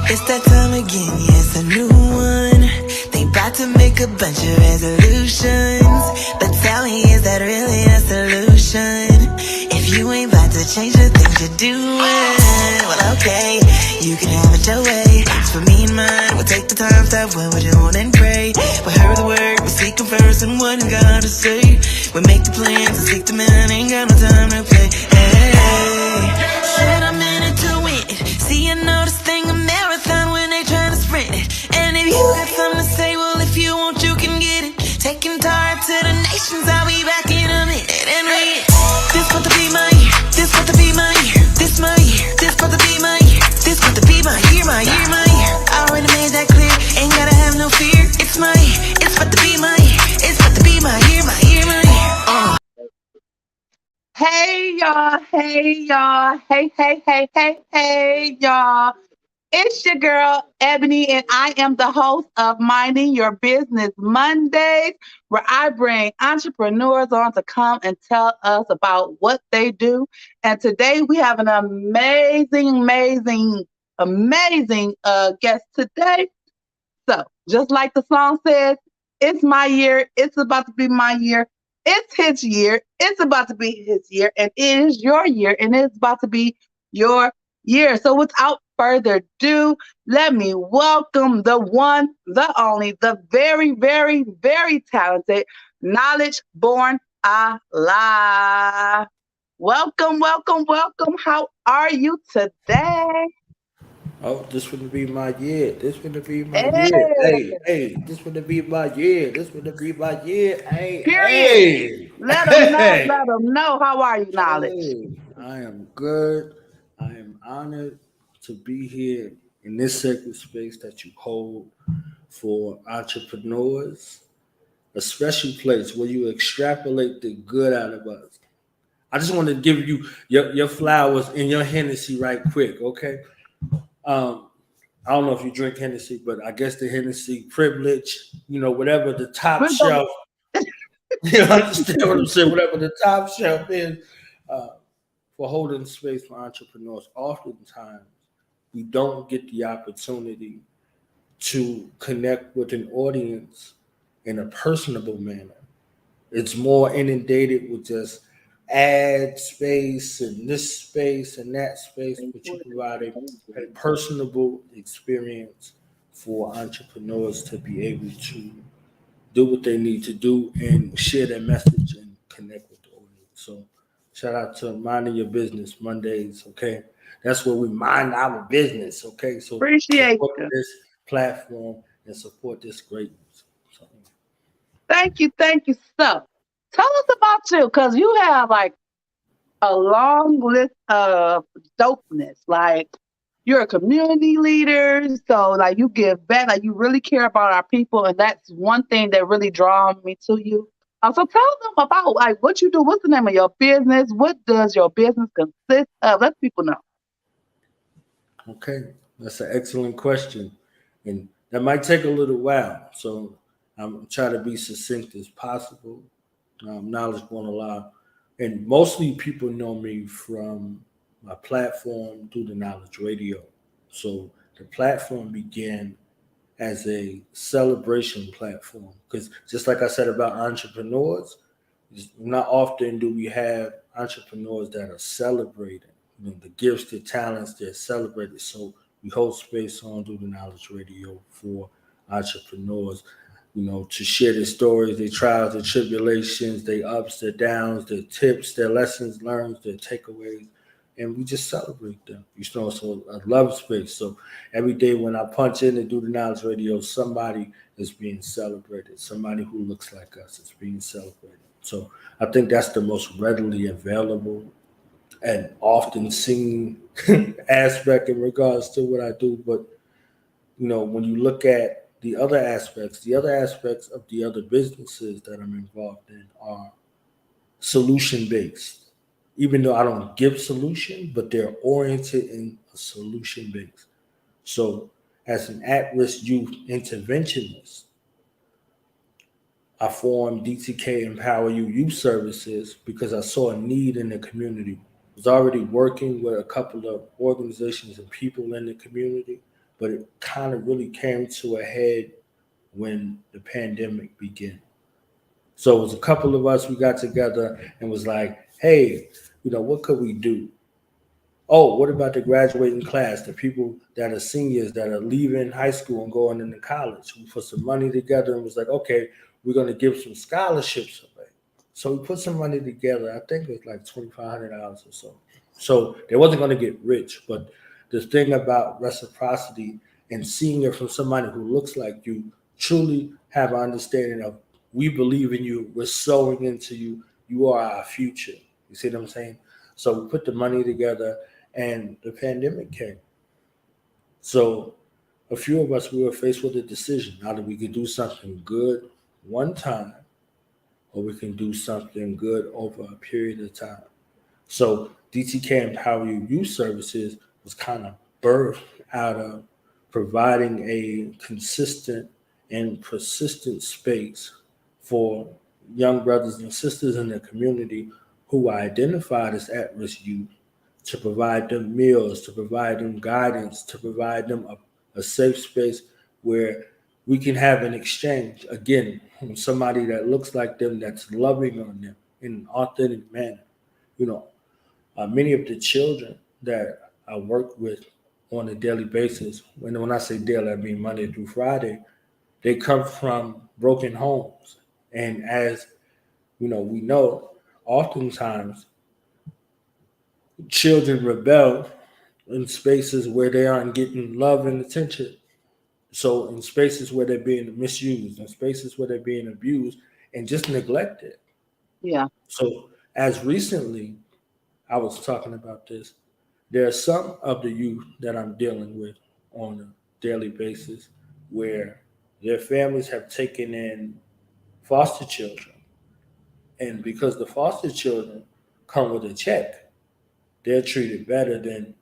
It's that time again, yes, a new one. They bout to make a bunch of resolutions, but tell me, is that really a solution? If you ain't about to change the things you're doing, well, okay, you can have it your way. It's for me and mine, we'll take the time, stop what we're doing and pray. We'll hurry the word, we'll seek Him first and what He got to say. We make the plans and seek the man, ain't got no time to play. Hey, shit, I'm in it to win it. See, I know this thing a marathon when they trying to sprint it. And if you got something to say, well, if you want, you can get it. Taking Tara to the nations, I'll be back in a minute. And we, this about to be my year. This about to be my year. This my year. This about to be my year. This about to be my year, my year, my year. I already made that clear. Ain't gotta have no fear. It's my year. It's about to be my year. It's about to be my year, my year, my year. Hey y'all, hey y'all, hey y'all. It's your girl Ebony, and I am the host of Minding Your Business Mondays, where I bring entrepreneurs on to come and tell us about what they do. And today we have an amazing guest today. So, just like the song says, it's my year. It's about to be my year. It's his year. It's about to be his year. And it is your year. And it's about to be your year. So, without further ado, let me welcome the one, the only, the very, very, very talented Knowledge Born Allah. Welcome, welcome, welcome. How are you today? Oh, this would be my year. This would be my year. Hey, Hey, this would be my year. This would be my year. period. Let them know. Hey. Let them know. How are you, Knowledge? Hey, I am good. I am honored to be here in this sacred space that you hold for entrepreneurs, a special place where you extrapolate the good out of us. I just want to give you your flowers and your Hennessy right quick, okay? Um, I don't know if you drink Hennessy, but I guess the Hennessy privilege, whatever the top We're gonna, shelf, you understand what I'm saying? Whatever the top shelf is uh, for holding space for entrepreneurs. Oftentimes, we don't get the opportunity to connect with an audience in a personable manner. It's more inundated with just ad space and this space and that space, but you provide a personable experience for entrepreneurs to be able to do what they need to do and share their message and connect with the audience. So shout out to Minding Your Business Mondays, okay? That's where we mind our business, okay? So appreciate support you. this platform and support this greatness. So, Thank you. Thank you. So, tell us about you, because you have like a long list of dopeness. Like, you're a community leader, so like you give back, like you really care about our people, and that's one thing that really draws me to you. So tell them about like what you do. What's the name of your business? What does your business consist of? Let people know. okay, that's an excellent question. And that might take a little while. So I'm trying to be succinct as possible. Knowledge won't allow. And mostly people know me from my platform through the Knowledge Radio. So the platform began as a celebration platform because just like I said about entrepreneurs, not often do we have entrepreneurs that are celebrated. The gifts, the talents, they're celebrated. So we hold space on through the Knowledge Radio for entrepreneurs, to share their stories, their trials, their tribulations, their ups, their downs, their tips, their lessons learned, their takeaways, and we just celebrate them. So I love space. So every day when I punch in and do the Knowledge Radio, somebody is being celebrated. Somebody who looks like us is being celebrated. So I think that's the most readily available and often seen aspect in regards to what I do. But when you look at the other aspects of the other businesses that I'm involved in are solution based. Even though I don't give solution, but they're oriented in a solution base. So as an at-risk youth interventionist, I formed DTK Empower You Youth Services because I saw a need in the community. I was already working with a couple of organizations and people in the community, but it kind of really came to a head when the pandemic began. So it was a couple of us, we got together and was like, hey, what could we do? Oh, what about the graduating class, the people that are seniors that are leaving high school and going into college? We put some money together and was like, okay, we're going to give some scholarships away. So we put some money together. I think it was like $2,500 or so. So they wasn't going to get rich, but the thing about reciprocity and seeing it from somebody who looks like you, truly have an understanding of, we believe in you, we're sowing into you, you are our future. You see what I'm saying? So we put the money together and the pandemic came. So a few of us, we were faced with a decision. Either we could do something good one time, or we can do something good over a period of time. So DTK Empower You Youth Services was kind of birthed out of providing a consistent and persistent space for young brothers and sisters in the community who are identified as at-risk youth, to provide them meals, to provide them guidance, to provide them a safe space where we can have an exchange, again, from somebody that looks like them, that's loving on them in an authentic manner. Many of the children that I work with on a daily basis, when I say daily, I mean Monday through Friday, they come from broken homes. And as we know, oftentimes children rebel in spaces where they aren't getting love and attention. So in spaces where they're being misused, in spaces where they're being abused and just neglected. Yeah. So as recently, I was talking about this, there are some of the youth that I'm dealing with on a daily basis where their families have taken in foster children. And because the foster children come with a check, they're treated better than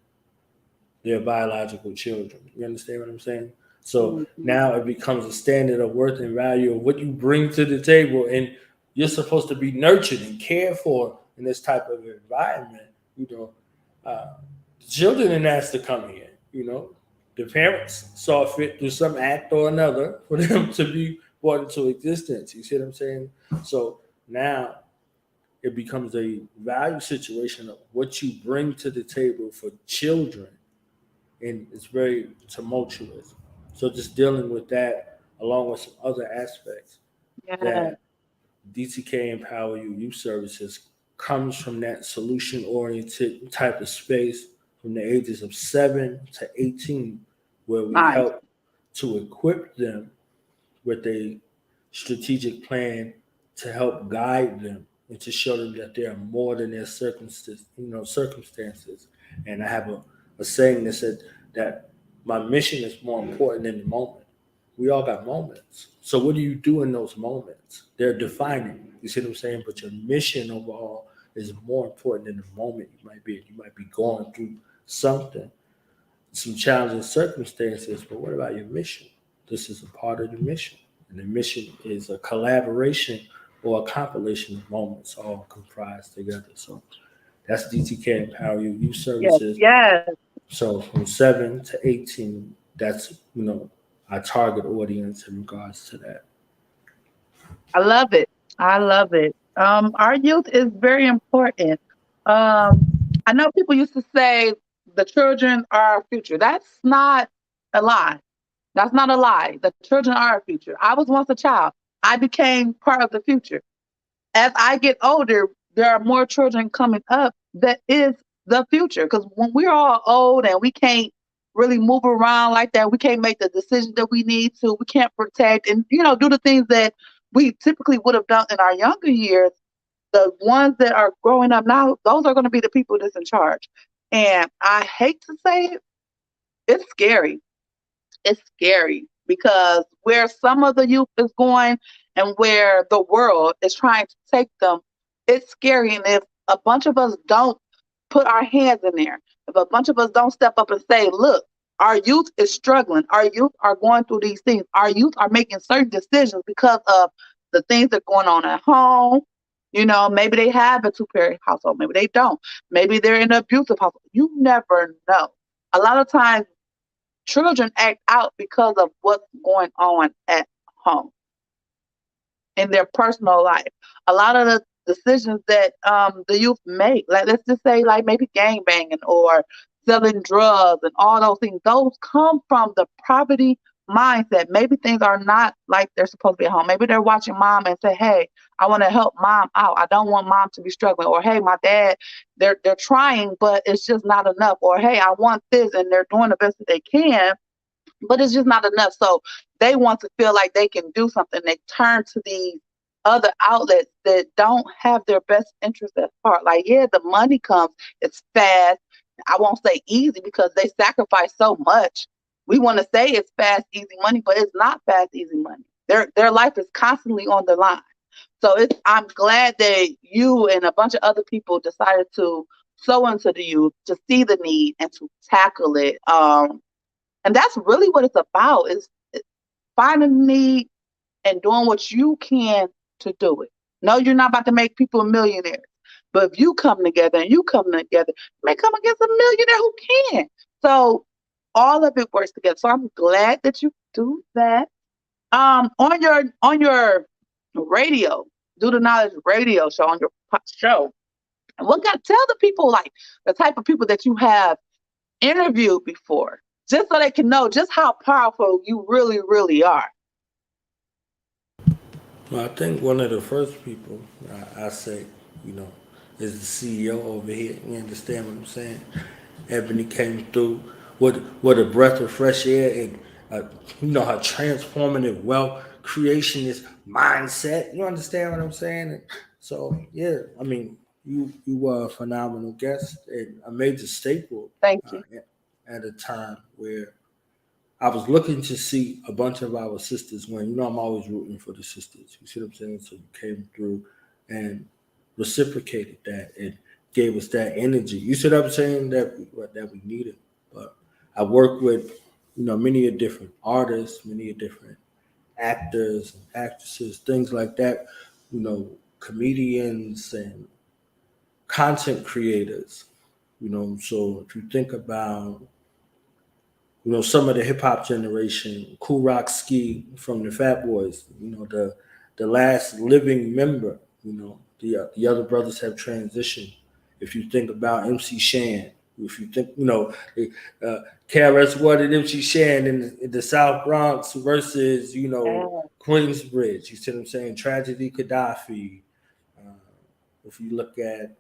their biological children. You understand what I'm saying? So now it becomes a standard of worth and value of what you bring to the table, and you're supposed to be nurtured and cared for in this type of environment. The children didn't ask to come here. The parents saw fit through some act or another for them to be brought into existence. You see what I'm saying? So now it becomes a value situation of what you bring to the table for children, and it's very tumultuous. So just dealing with that along with some other aspects Yeah. that DTK Empower You Youth Services comes from, that solution oriented type of space from the ages of 7 to 18, where we Nice. help to equip them with a strategic plan to help guide them and to show them that they are more than their circumstances. And I have a saying that said that my mission is more important than the moment. We all got moments. So what do you do in those moments? They're defining. You see what I'm saying? But your mission overall is more important than the moment you might be in. You might be going through something, some challenging circumstances, but what about your mission? This is a part of the mission. And the mission is a collaboration or a compilation of moments all comprised together. So that's DTK Empower You Youth Services. Yes. So from 7 to 18, that's our target audience in regards to that. I love it. I love it. Our youth is very important. I know people used to say the children are our future. That's not a lie. That's not a lie. The children are our future. I was once a child. I became part of the future. As I get older, there are more children coming up that is the future. Because when we're all old and we can't really move around like that, we can't make the decisions that we need to, we can't protect and, do the things that we typically would have done in our younger years. The ones that are growing up now, those are going to be the people that's in charge. And I hate to say it, it's scary. It's scary because where some of the youth is going and where the world is trying to take them, it's scary. And if a bunch of us don't put our hands in there, if a bunch of us don't step up and say, look, our youth is struggling, our youth are going through these things, our youth are making certain decisions because of the things that are going on at home. Maybe they have a two-parent household, maybe they don't, maybe they're in an abusive household. You never know. A lot of times children act out because of what's going on at home in their personal life. A lot of the decisions that the youth make, like let's just say, like maybe gang banging or selling drugs and all those things, those come from the poverty mindset. Maybe things are not like they're supposed to be at home. Maybe they're watching mom and say, "Hey, I want to help mom out. I don't want mom to be struggling." Or, "Hey, my dad, they're trying, but it's just not enough." Or, "Hey, I want this," and they're doing the best that they can, but it's just not enough. So they want to feel like they can do something. They turn to these other outlets that don't have their best interest at heart. Like, yeah, the money comes, it's fast. I won't say easy because they sacrifice so much. We want to say it's fast, easy money, but it's not fast, easy money. Their life is constantly on the line. So I'm glad that you and a bunch of other people decided to sow into the youth, to see the need and to tackle it. And that's really what it's about, is finding the need and doing what you can to do it. No, you're not about to make people millionaires. But if you come together and you come together, you may come against a millionaire who can. So all of it works together. So I'm glad that you do that. On your radio, Do the Knowledge radio show, on your show, what got tell the people, like, the type of people that you have interviewed before, just so they can know just how powerful you really, really are. Well, I think one of the first people I say, is the CEO over here. You understand what I'm saying? Ebony came through with a breath of fresh air, and her transformative wealth creationist mindset. You understand what I'm saying? And so yeah, I mean, you were a phenomenal guest and a major staple Thank you. at a time where I was looking to see a bunch of our sisters win. I'm always rooting for the sisters. You see what I'm saying? So you came through and reciprocated that and gave us that energy. You see what I'm saying? That we needed. But I work with, many different artists, many different actors and actresses, things like that. Comedians and content creators. So if you think about some of the hip hop generation, Kool Rock Ski from the Fat Boys, the last living member, the other brothers have transitioned. If you think about MC Shan, if you think, KRS-One and MC Shan in the South Bronx versus, Queensbridge, you see what I'm saying? Tragedy Gaddafi. If you look at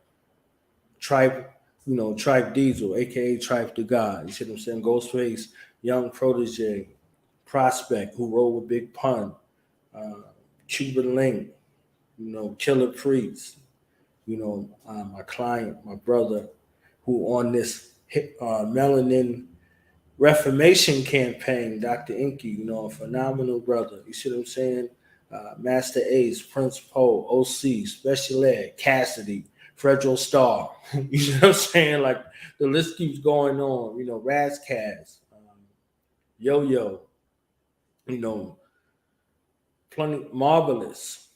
Tribe, Tribe Diesel, aka Tribe the God. You see what I'm saying? Ghostface, Young Protege, Prospect, who rolled with Big Pun, Cuban Link, Killer Priest, my client, my brother, who on this melanin reformation campaign, Dr. Inky, a phenomenal brother. You see what I'm saying? Master Ace, Prince Poe, OC, Special Ed, Cassidy, Fredro Starr. You know what I'm saying? Like, the list keeps going on. Razcast, Yo-Yo, plenty, Marvelous,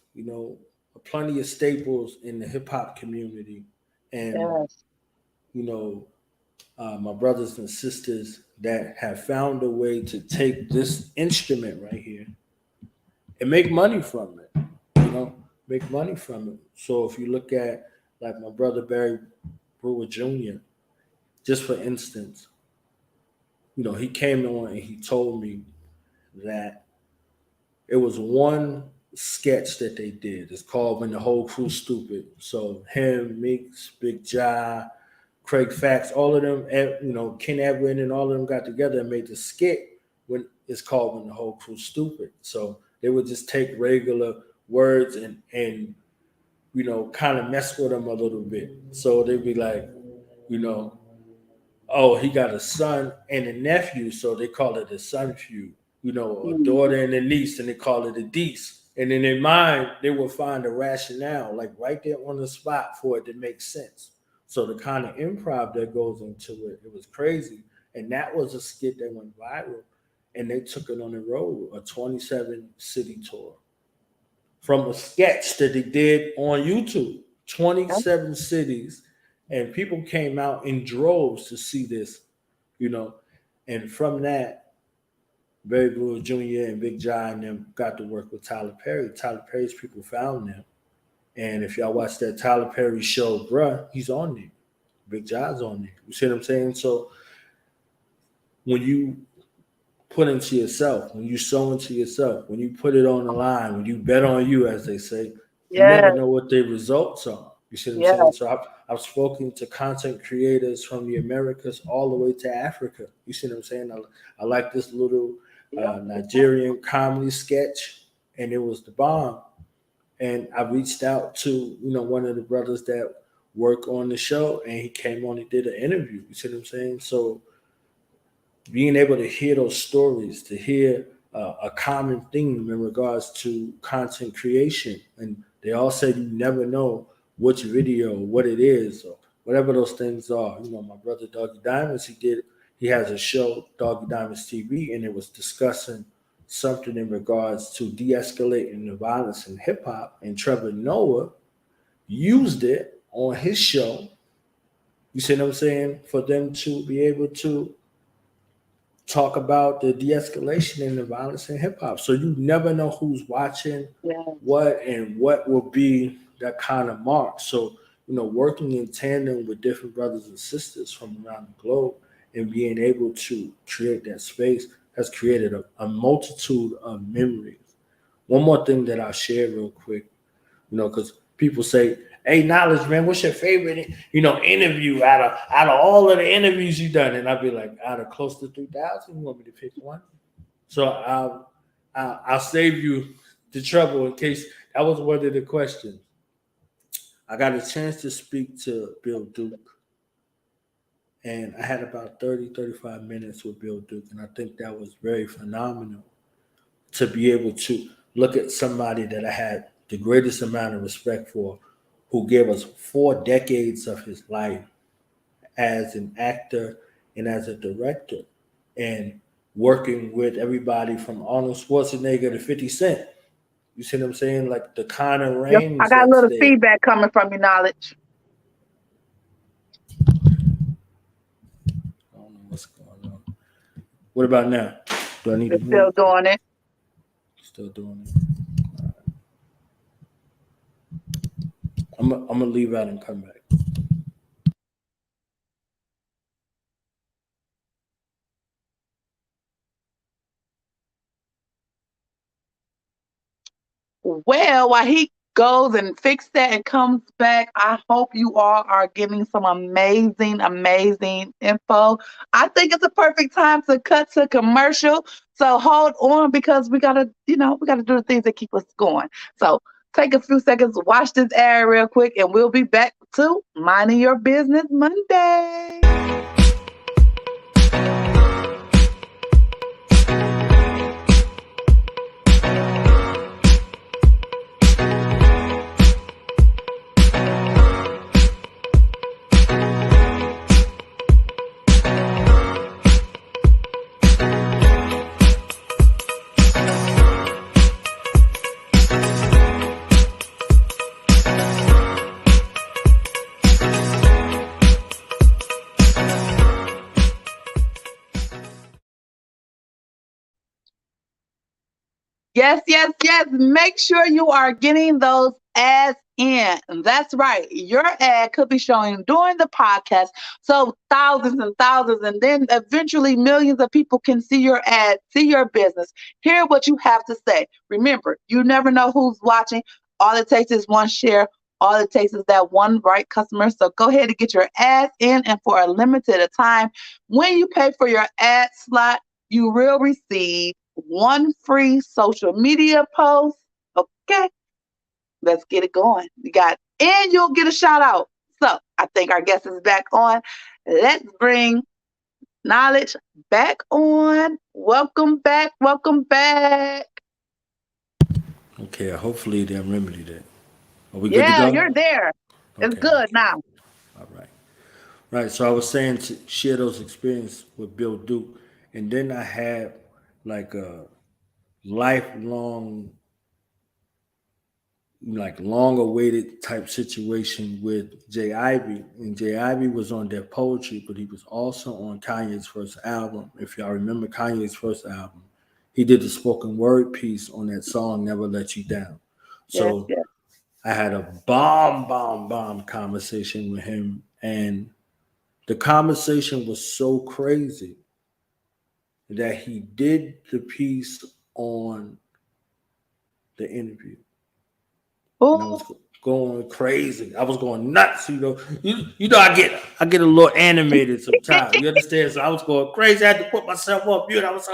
plenty of staples in the hip hop community. And, Yes. My brothers and sisters that have found a way to take this instrument right here and make money from it, make money from it. So if you look at, like, my brother Barry Brewer Jr., just for instance, he came on and he told me that it was one sketch that they did. It's called When the Whole Crew Stupid. So him, Meeks, Big Ja, Craig Fax, all of them, Ken Edwin and all of them got together and made the skit when it's called When the Whole Crew Stupid. So they would just take regular words and kind of mess with them a little bit. So they'd be like, oh, he got a son and a nephew, so they call it a son feud. A daughter and a niece, and they call it a dece. And in their mind, they will find a rationale, like right there on the spot, for it to make sense. So the kind of improv that goes into it, it was crazy. And that was a skit that went viral. And they took it on the road, a 27-city tour. From a sketch that they did on YouTube, 27 cities. And people came out in droves to see this, And from that, Barry Blue Jr. and Big John and them got to work with Tyler Perry. Tyler Perry's people found them. And if y'all watch that Tyler Perry show, bruh, he's on there. Big John's on there. You see what I'm saying? So when you put into yourself, when you sow into yourself, when you put it on the line, when you bet on you, as they say, you never know what the results are. You see what I'm saying? So I've spoken to content creators from the Americas all the way to Africa. You see what I'm saying? I like this little Nigerian comedy sketch, and it was the bomb. And I reached out to, one of the brothers that work on the show, and he came on and did an interview. You see what I'm saying? So being able to hear those stories, to hear a common theme in regards to content creation, and they all said you never know which video, what it is, or whatever those things are. My brother Doggy Diamonds, he has a show, Doggy Diamonds TV, and it was discussing something in regards to de-escalating the violence in hip hop, and Trevor Noah used it on his show. You see what I'm saying? For them to be able to talk about the de-escalation and the violence in hip hop. So you never know who's watching what and what will be that kind of mark. So, working in tandem with different brothers and sisters from around the globe and being able to create that space has created a multitude of memories. One more thing that I'll share real quick, because people say, hey, Knowledge, man, what's your favorite, interview out of all of the interviews you've done? And I'll be like, out of close to 3,000, you want me to pick one? So I'll save you the trouble in case that was one of the questions. I got a chance to speak to Bill Duke, and I had about 30, 35 minutes with Bill Duke, and I think that was very phenomenal to be able to look at somebody that I had the greatest amount of respect for, who gave us 4 decades of his life as an actor and as a director, and working with everybody from Arnold Schwarzenegger to 50 Cent. You see what I'm saying? Like the kind of range. I got a little feedback coming from you, Knowledge. I don't know what's going on. What about now? Do I need to move? Still doing it. Still doing it. I'm gonna leave out and come back. Well, while he goes and fix that and comes back, I hope you all are getting some amazing, amazing info. I think it's a perfect time to cut to commercial. So hold on, because we gotta do the things that keep us going. So take a few seconds, watch this ad real quick, and we'll be back to Minding Your Business Monday. Yes, yes, yes. Make sure you are getting those ads in. That's right. Your ad could be showing during the podcast, so thousands and thousands, and then eventually millions of people can see your ad, see your business, hear what you have to say. Remember, you never know who's watching. All it takes is one share. All it takes is that one right customer. So go ahead and get your ads in, and for a limited time, when you pay for your ad slot, you will receive one free social media post. Okay, let's get it going. And you'll get a shout out. So I think our guest is back on. Let's bring Knowledge back on. Welcome back. Welcome back. Okay, hopefully they'll remedy that. Are we good to go? Yeah, you're there. It's good now. All right. Right. So I was saying to share those experiences with Bill Duke. And then I had like a lifelong like long awaited type situation with Jay Ivy. And Jay Ivy was on their poetry, but he was also on Kanye's first album. If y'all remember Kanye's first album, he did a spoken word piece on that song, Never Let You Down. Yes, So yes. I had a bomb conversation with him. And the conversation was so crazy that he did the piece on the interview. And I was Oh, going crazy. I was going nuts. You know, I get a little animated sometimes. You understand? So I was going crazy. I had to put myself up. I was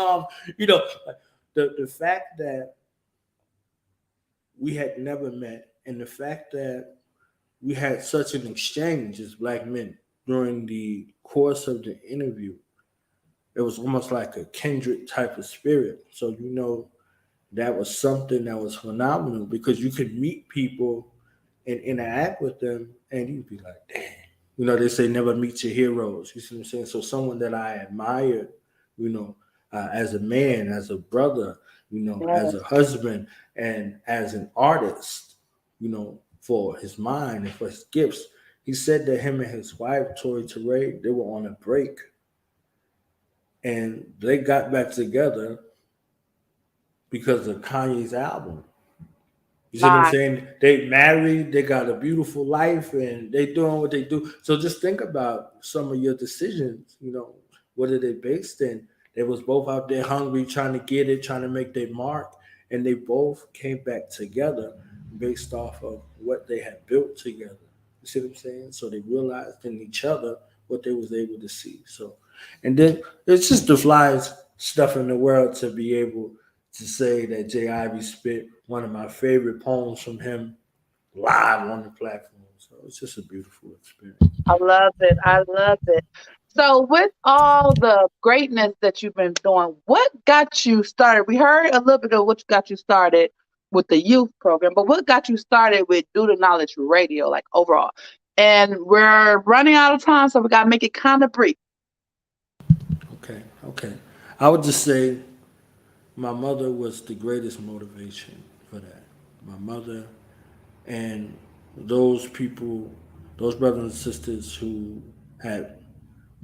the fact that we had never met, and the fact that we had such an exchange as black men during the course of the interview. It was almost like a kindred type of spirit. So that was something that was phenomenal because you could meet people and interact with them, and you'd be like, damn. They say never meet your heroes. You see what I'm saying? So someone that I admired, as a man, as a brother, as a yes. husband, and as an artist, for his mind and for his gifts. He said that him and his wife, Tori Teray, they were on a break, and they got back together because of Kanye's album. You see what I'm My, saying? They married, they got a beautiful life, and they doing what they do. So just think about some of your decisions. What are they based in? They was both out there hungry, trying to get it, trying to make their mark, and they both came back together based off of what they had built together. You see what I'm saying? So they realized in each other what they was able to see. So, and then it's just the flyest stuff in the world to be able to say that Jay Ivy spit one of my favorite poems from him live on the platform. So it's just a beautiful experience. I love it. I love it. So, with all the greatness that you've been doing, what got you started? We heard a little bit of what got you started with the youth program, but what got you started with Do the Knowledge Radio, like overall? And we're running out of time, so we got to make it kind of brief. Okay. I would just say my mother was the greatest motivation for that. My mother and those people, those brothers and sisters who had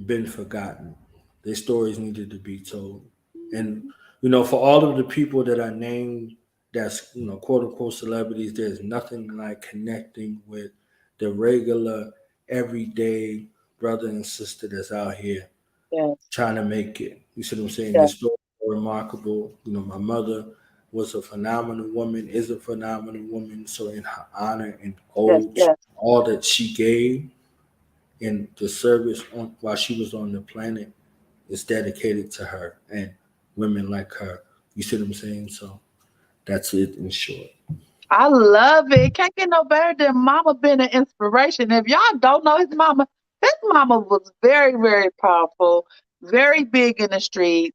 been forgotten. Their stories needed to be told. And, for all of the people that I named that's, quote unquote celebrities, there's nothing like connecting with the regular, everyday brother and sister that's out here Yes, trying to make it. You see what I'm saying? Their yes, stories are remarkable. My mother was a phenomenal woman, is a phenomenal woman. So in her honor and yes, ode, yes, all that she gave in the service while she was on the planet is dedicated to her and women like her. You see what I'm saying? So that's it in short. I love it. Can't get no better than Mama being an inspiration. If y'all don't know his mama was very, very powerful, very big in the street.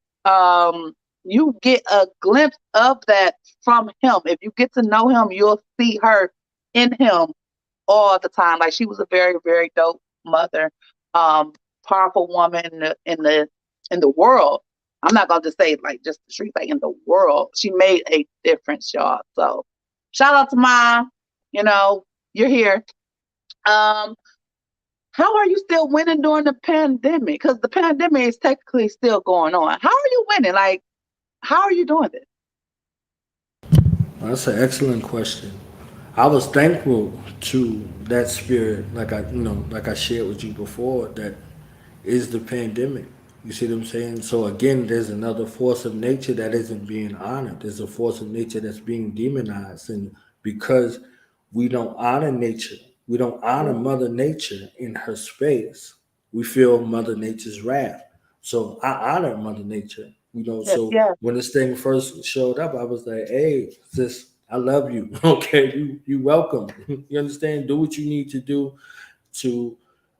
You get a glimpse of that from him. If you get to know him, you'll see her in him all the time. Like she was a very, very dope mother, um, powerful woman in the world. I'm not gonna just say like just the streets, like in the world. She made a difference, y'all. So shout out to Mom. You know, you're here. Um, how are you still winning during the pandemic? Because the pandemic is technically still going on. How are you winning? Like, how are you doing this? Well, that's an excellent question. I was thankful to that spirit, like I shared with you before, that is the pandemic. You see what I'm saying? So again, there's another force of nature that isn't being honored. There's a force of nature that's being demonized, and because we don't honor nature, we don't honor Mhm. Mother Nature in her space. We feel Mother Nature's wrath. So I honor Mother Nature. Yes, So yes, when this thing first showed up, I was like, "Hey, sis, I love you. Okay, you welcome. You understand? Do what you need to do to,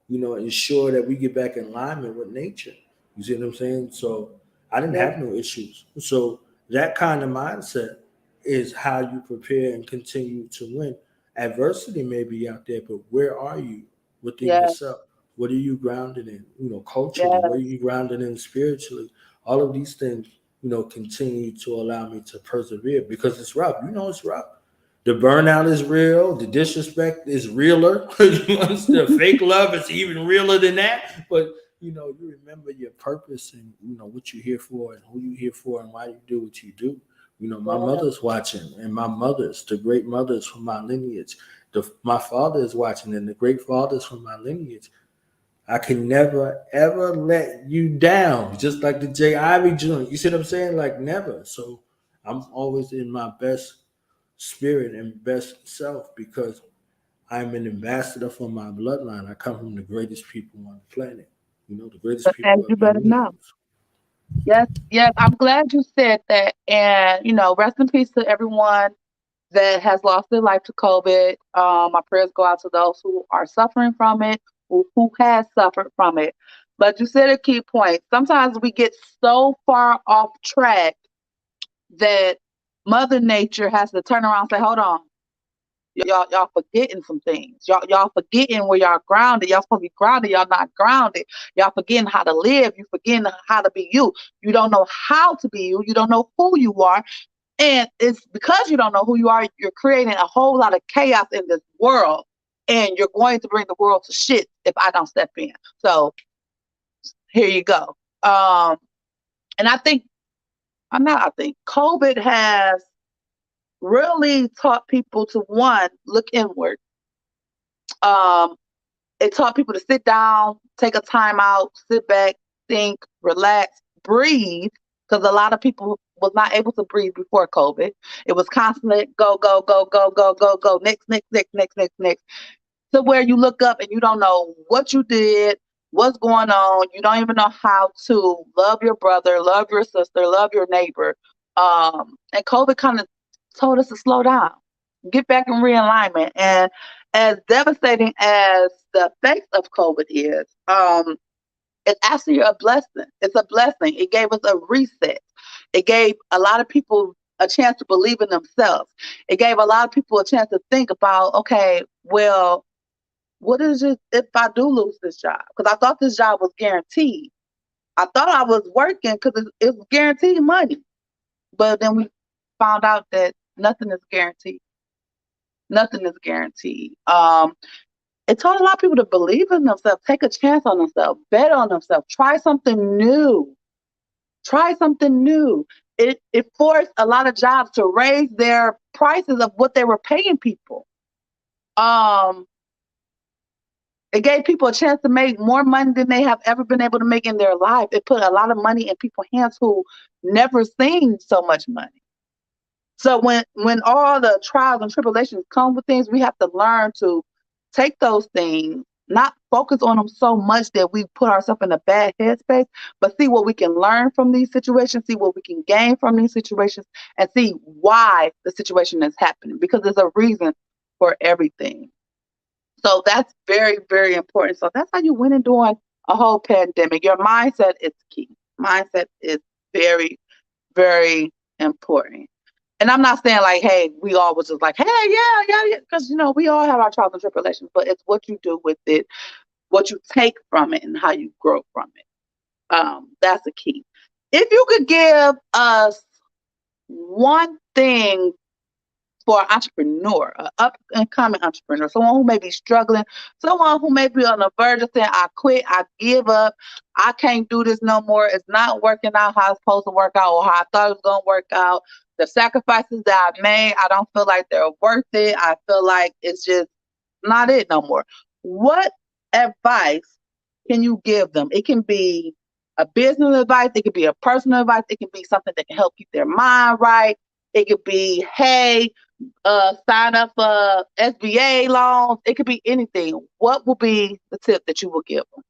ensure that we get back in alignment with nature." You see what I'm saying? So I didn't yes, have no issues. So that kind of mindset is how you prepare and continue to win. Adversity may be out there, but where are you within yes, yourself? What are you grounded in? Culturally, what are yes. you grounded in spiritually? All of these things, continue to allow me to persevere because it's rough. It's rough. The burnout is real. The disrespect is realer. You understand? Fake love is even realer than that. But you remember your purpose and what you're here for and who you're here for and why you do what you do. My mother's watching, and my mothers, the great mothers from my lineage. My father is watching, and the great fathers from my lineage. I can never ever let you down. Just like the J. Ivy joint. You see what I'm saying? Like never. So I'm always in my best spirit and best self because I'm an ambassador for my bloodline. I come from the greatest people on the planet. The greatest And people you of the better know. universe. Yes, yes. I'm glad you said that. And, rest in peace to everyone that has lost their life to COVID. My prayers go out to those who are suffering from it, who has suffered from it. But you said a key point. Sometimes we get so far off track that Mother Nature has to turn around and say, hold on. Y'all forgetting some things. Y'all forgetting where y'all grounded. Y'all supposed to be grounded. Y'all not grounded. Y'all forgetting how to live. You forgetting how to be you. You don't know how to be you. You don't know who you are. And it's because you don't know who you are, you're creating a whole lot of chaos in this world. And you're going to bring the world to shit if I don't step in. So here you go. And COVID has really taught people to, one, look inward. It taught people to sit down, take a time out, sit back, think, relax, breathe, because a lot of people was not able to breathe before COVID. It was constantly go, go, go, go, go, go, go, next, next, next, next, next, next, to where you look up and you don't know what you did, what's going on. You don't even know how to love your brother, love your sister, love your neighbor. And COVID kind of told us to slow down, get back in realignment. And as devastating as the effects of COVID is, it's actually a blessing. It's a blessing. It gave us a reset. It gave a lot of people a chance to believe in themselves. It gave a lot of people a chance to think about, okay, well, what is it if I do lose this job? Because I thought this job was guaranteed. I thought I was working because it was guaranteed money. But then we found out that nothing is guaranteed. Nothing is guaranteed. It taught a lot of people to believe in themselves, take a chance on themselves, bet on themselves, try something new. Try something new. It forced a lot of jobs to raise their prices of what they were paying people. It gave people a chance to make more money than they have ever been able to make in their life. It put a lot of money in people's hands who never seen so much money. So when all the trials and tribulations come with things, we have to learn to take those things, not focus on them so much that we put ourselves in a bad headspace, but see what we can learn from these situations, see what we can gain from these situations, and see why the situation is happening, because there's a reason for everything. So that's very, very important. So that's how you win and during a whole pandemic. Your mindset is key. Mindset is very, very important. And I'm not saying like, hey, we all was just like, hey, yeah, because we all have our trials and tribulations, but it's what you do with it, what you take from it, and how you grow from it. That's the key. If you could give us one thing for an entrepreneur, an up and coming entrepreneur, someone who may be struggling, someone who may be on the verge of saying, I quit, I give up, I can't do this no more. It's not working out how it's supposed to work out or how I thought it was going to work out. The sacrifices that I made, I don't feel like they're worth it. I feel like it's just not it no more. What advice can you give them? It can be a business advice. It could be a personal advice. It can be something that can help keep their mind right. It could be, hey, sign up for SBA loans. It could be anything. What will be the tip that you will give them?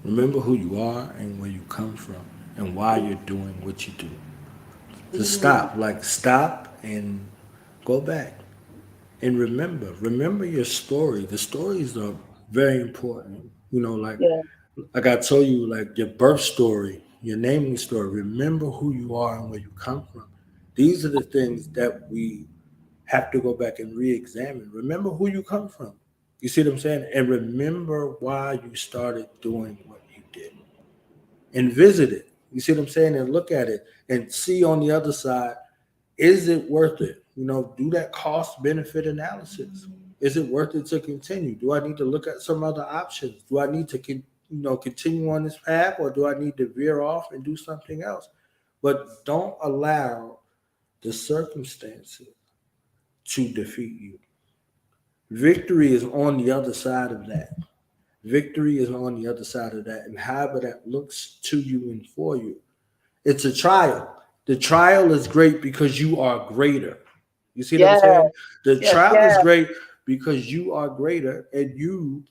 Remember who you are and where you come from and why you're doing what you do. Just stop and go back. And remember your story. The stories are very important. Yeah. Like I told you, like your birth story, your naming story. Remember who you are and where you come from. These are the things that we have to go back and re-examine. Remember who you come from. You see what I'm saying? And remember why you started doing what you did. And visit it. You see what I'm saying? And look at it and see on the other side is it worth it? Do that cost benefit analysis. Is it worth it to continue? Do I need to look at some other options? Do I need to continue on this path, or do I need to veer off and do something else? But don't allow the circumstances to defeat you. Victory is on the other side of that. Victory is on the other side of that. And however that looks to you and for you, it's a trial. The trial is great because you are greater. You see what I'm saying? The trial is great because you are greater, and you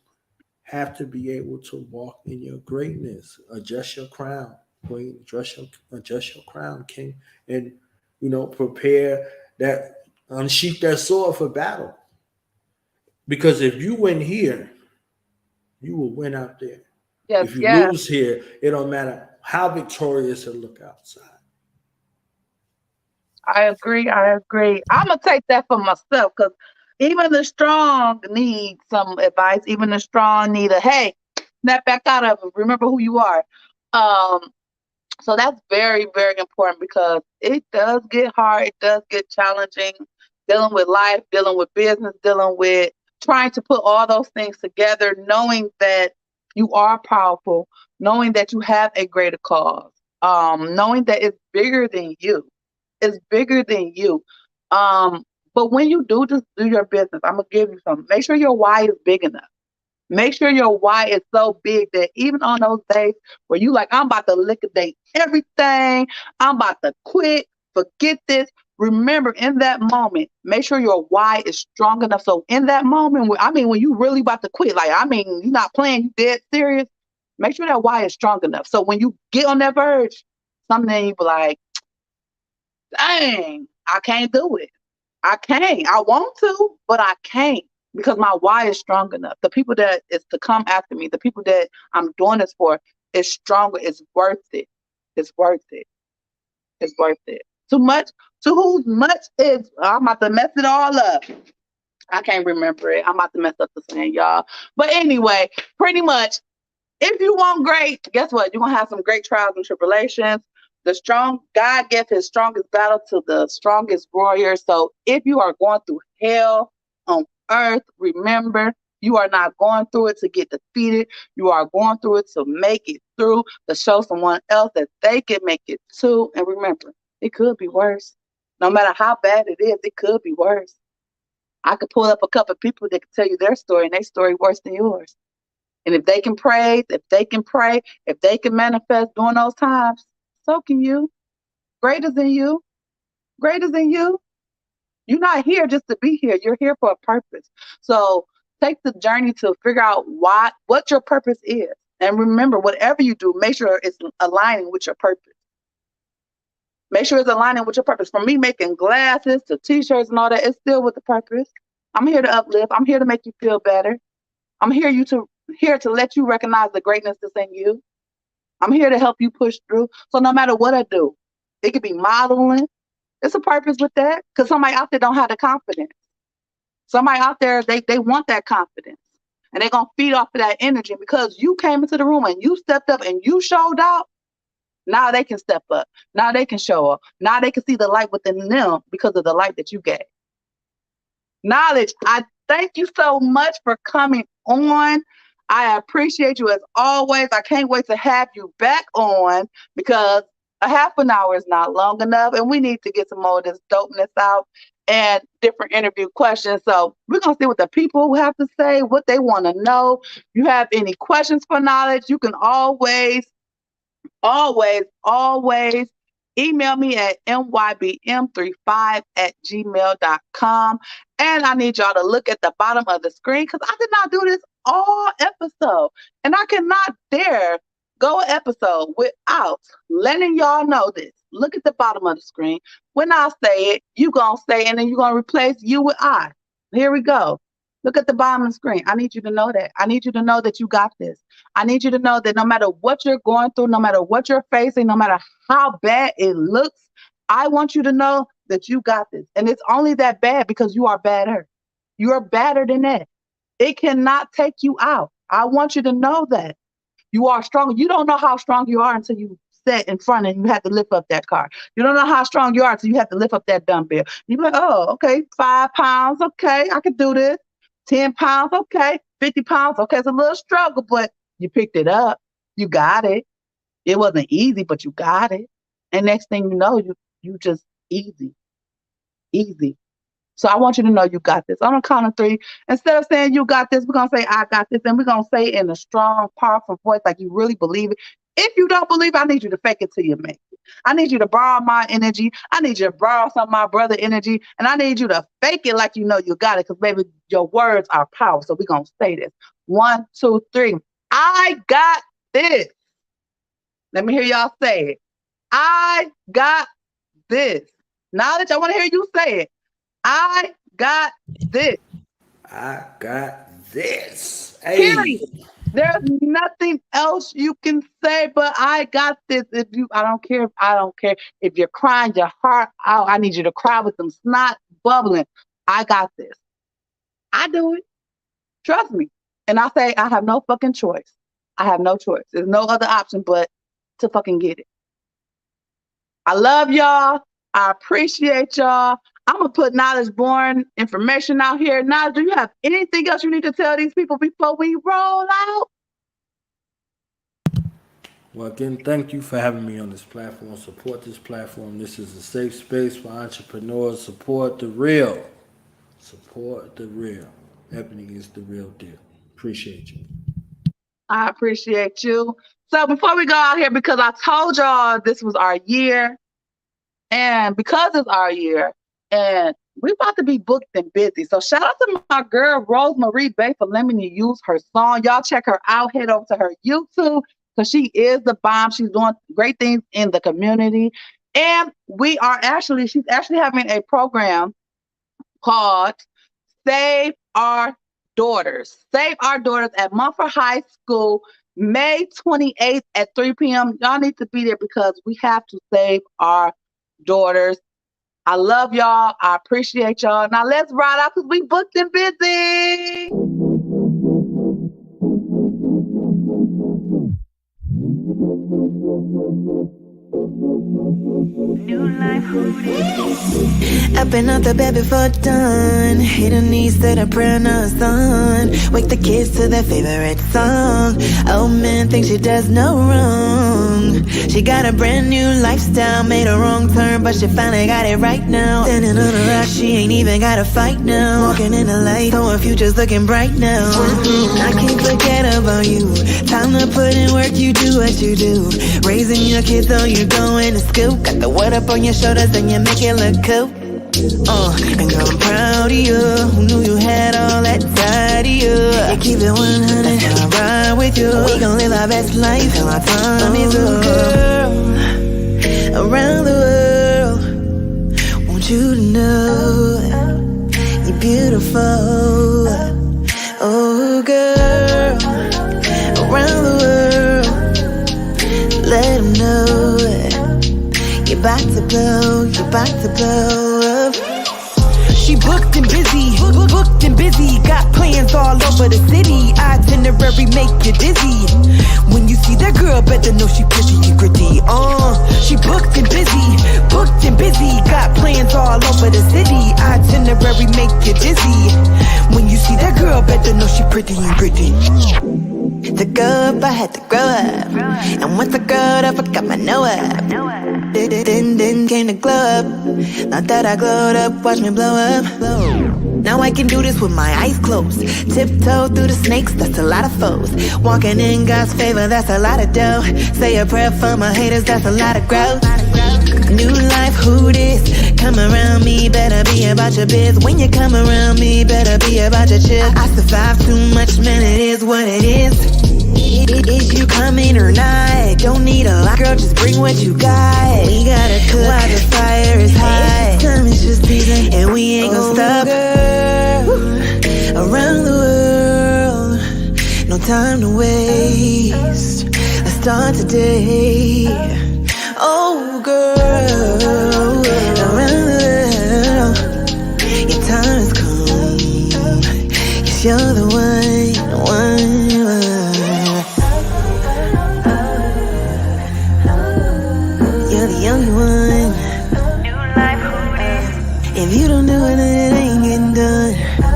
have to be able to walk in your greatness. Adjust your crown, queen. Adjust your crown, king. And, prepare that, unsheath that sword for battle. Because if you win here, you will win out there. If you lose here, it don't matter how victorious it look outside. I agree. I'm gonna take that for myself, because even the strong need some advice. Even the strong need a hey, snap back out of it. Remember who you are. So that's very, very important, because it does get hard. It does get challenging, dealing with life, dealing with business, dealing with trying to put all those things together, knowing that you are powerful, knowing that you have a greater cause, knowing that it's bigger than you. It's bigger than you. But when you do just do your business, I'm gonna give you something. Make sure your why is big enough. Make sure your why is so big that even on those days where you like, I'm about to liquidate everything, I'm about to quit, forget this. Remember, in that moment, make sure your why is strong enough. So in that moment, when you really about to quit, you're not playing, you dead serious. Make sure that why is strong enough. So when you get on that verge, something you be like, dang, I can't do it. I can't. I want to, but I can't, because my why is strong enough. The people that is to come after me, the people that I'm doing this for, is stronger. It's worth it. It's worth it. It's worth it. Too much. To whose much is, I'm about to mess it all up. I can't remember it. I'm about to mess up the saying, y'all. But anyway, pretty much, if you want great, guess what? You're going to have some great trials and tribulations. The strong, God gave his strongest battle to the strongest warrior. So if you are going through hell on earth, remember, you are not going through it to get defeated. You are going through it to make it through, to show someone else that they can make it too. And remember, it could be worse. No matter how bad it is, it could be worse. I could pull up a couple of people that can tell you their story, and their story worse than yours. And if they can pray, if they can manifest during those times, so can you. Greater than you. Greater than you. You're not here just to be here. You're here for a purpose. So take the journey to figure out what your purpose is. And remember, whatever you do, make sure it's aligning with your purpose. Make sure it's aligning with your purpose. For me, making glasses to t-shirts and all that, it's still with the purpose. I'm here to uplift. I'm here to make you feel better. I'm here to let you recognize the greatness that's in you. I'm here to help you push through. So no matter what I do, it could be modeling. It's a purpose with that, because somebody out there don't have the confidence. Somebody out there, they want that confidence, and they're going to feed off of that energy. Because you came into the room and you stepped up and you showed out, now they can step up. Now they can show up. Now they can see the light within them because of the light that you gave. Knowledge, I thank you so much for coming on. I appreciate you as always. I can't wait to have you back on, because a half an hour is not long enough, and we need to get some more of this dopeness out and different interview questions. So we're going to see what the people have to say, what they want to know. You have any questions for Knowledge, you can always email me at mybm35@gmail.com. And I need y'all to look at the bottom of the screen, because I did not do this all episode. And I cannot dare go an episode without letting y'all know this. Look at the bottom of the screen. When I say it, you're going to say it, and then you're going to replace you with I. Here we go. Look at the bottom of the screen. I need you to know that. I need you to know that you got this. I need you to know that no matter what you're going through, no matter what you're facing, no matter how bad it looks, I want you to know that you got this. And it's only that bad because you are better. You're better than that. It cannot take you out. I want you to know that. You are strong. You don't know how strong you are until you set in front and you have to lift up that car. You don't know how strong you are until you have to lift up that dumbbell. You're like, oh, okay, 5 pounds, okay, I can do this. 10 pounds, okay. 50 pounds, okay, it's a little struggle, but you picked it up. You got it. It wasn't easy, but you got it. And next thing you know, you just easy. So I want you to know you got this. On the count of 3, instead of saying you got this, we're going to say I got this. And we're going to say it in a strong, powerful voice like you really believe it. If you don't believe, I need you to fake it till you make it. I need you to borrow my energy. I need you to borrow some of my brother energy. And I need you to fake it like you know you got it, because baby, your words are power. So we're going to say this. 1, 2, 3. I got this. Let me hear y'all say it. I got this. Knowledge, I want to hear you say it. I got this. I got this. Period. There's nothing else you can say but I got this. I don't care if you're crying your heart out. I need you to cry with them snot bubbling. I got this. I do it. Trust me. And I say I have no fucking choice. I have no choice. There's no other option but to fucking get it. I love y'all. I appreciate y'all. I'm going to put Knowledge Born information out here. Now, do you have anything else you need to tell these people before we roll out? Well, again, thank you for having me on this platform. Support this platform. This is a safe space for entrepreneurs. Support the real. Support the real. Ebony is the real deal. Appreciate you. I appreciate you. So before we go out here, because I told y'all this was our year, and because it's our year, and we're about to be booked and busy. So shout out to my girl, Rosemarie Bay, for letting me use her song. Y'all check her out. Head over to her YouTube because she is the bomb. She's doing great things in the community. And she's actually having a program called Save Our Daughters. Save Our Daughters at Mumford High School, May 28th at 3 p.m. Y'all need to be there because we have to save our daughters. I love y'all. I appreciate y'all. Now let's ride out because we booked and busy. Up and out the bed before dawn. Hit her knees, said a prayer on the sun. Wake the kids to their favorite song. Oh man, thinks she does no wrong. She got a brand new lifestyle. Made a wrong turn, but she finally got it right now. Standing on a rock, she ain't even gotta fight now. Walking in the light, so her future's looking bright now. I can't forget about you. Time to put in work, you do what you do. Raising your kids so you're going to school. Got the word up on your shoulders and you make it look cool. And girl, I'm proud of you. Who knew you had all that side of you? You keep it 100, that's how I ride with you. We gon' live our best life till our time is up. Girl, around the world, want you to know you're beautiful. Oh girl, around the world, let them know you're about to blow, you're about to blow up. She booked and busy, booked and busy. Got plans all over the city. Itinerary make you dizzy. When you see that girl, better know she pretty and gritty. She booked and busy. Got plans all over the city. Itinerary make you dizzy. When you see that girl, better know she pretty and gritty. To go up, I had to grow up. And once I growed up, I got my know up. Then came to glow up. Now that I glowed up, watch me blow up. Now I can do this with my eyes closed. Tiptoe through the snakes, that's a lot of foes. Walking in God's favor, that's a lot of dough. Say a prayer for my haters, that's a lot of growth. New life, who this? Come around me, better be about your biz. When you come around me, better be about your chill. I survive too much, man, it is what it is. Is you coming or not? Don't need a lot, girl, just bring what you got. We gotta cook while the fire is hot. Time is just season, and we ain't gon' stop. Girl, around the world, no time to waste. Let's start today. Oh girl, around the world, your time has come. Yes, you're the one. If you don't do it, then it ain't getting done.